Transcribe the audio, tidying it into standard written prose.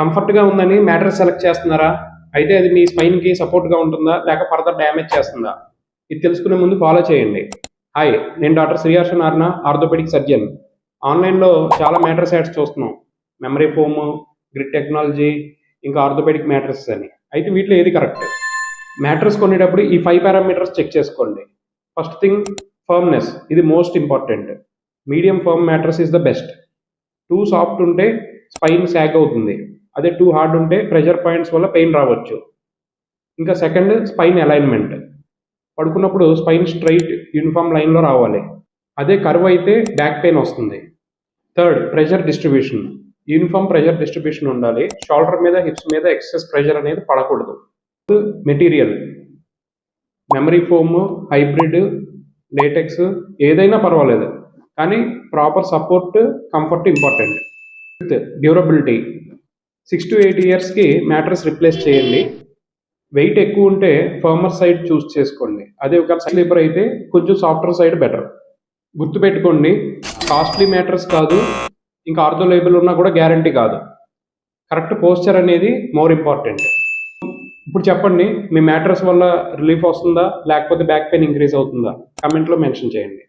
కంఫర్ట్గా ఉందని mattress select చేస్తున్నారా? అయితే అది మీ స్పైన్కి సపోర్ట్గా ఉంటుందా లేక ఫర్దర్ డ్యామేజ్ చేస్తుందా? ఇది తెలుసుకునే ముందు ఫాలో చేయండి. హాయ్, నేను doctor Sriharsha Narayana, orthopedic surgeon. ఆన్లైన్లో చాలా మ్యాట్రెస్ యాడ్స్ చూస్తున్నాం. మెమరీ ఫోమ్, గ్రిడ్ టెక్నాలజీ, ఇంకా ఆర్థోపెడిక్ మ్యాట్రెస్ అని. అయితే వీటిలో ఏది కరెక్ట్? మ్యాట్రెస్ కొనేటప్పుడు ఈ 5 పారామీటర్స్ చెక్ చేసుకోండి. First thing, firmness. ఇది most important. Medium firm mattress is the best. Too soft ఉంటే స్పైన్ సాగ్ అవుతుంది. అదే టూ హార్డ్ ఉంటే ప్రెషర్ పాయింట్స్ వల్ల పెయిన్ రావచ్చు. ఇంకా సెకండ్, స్పైన్ అలైన్మెంట్. పడుకున్నప్పుడు స్పైన్ స్ట్రైట్ యూనిఫామ్ లైన్లో రావాలి. అదే కర్వ్ అయితే బ్యాక్ పెయిన్ వస్తుంది. Third, pressure distribution. Uniform pressure distribution ఉండాలి. షోల్డర్ మీద, హిప్స్ మీద ఎక్సెస్ ప్రెషర్ అనేది పడకూడదు. Material, memory foam, hybrid, latex ఏదైనా పర్వాలేదు, కానీ proper support, comfort important. Fifth, durability. 6 to 8 ఇయర్స్కి మ్యాట్రెస్ రిప్లేస్ చేయండి. వెయిట్ ఎక్కువ ఉంటే ఫర్మర్ సైడ్ చూస్ చేసుకోండి. అదే ఒక స్లీపర్ అయితే కొంచెం సాఫ్ట్వేర్ సైడ్ బెటర్. గుర్తుపెట్టుకోండి, కాస్ట్లీ మ్యాట్రెస్ కాదు, ఇంకా ఆర్థో లేబుల్ ఉన్నా కూడా గ్యారంటీ కాదు. కరెక్ట్ పోస్చర్ అనేది మోర్ ఇంపార్టెంట్. ఇప్పుడు చెప్పండి, మీ మ్యాట్రెస్ వల్ల రిలీఫ్ వస్తుందా లేకపోతే బ్యాక్ పెయిన్ ఇంక్రీజ్ అవుతుందా? కమెంట్లో మెన్షన్ చేయండి.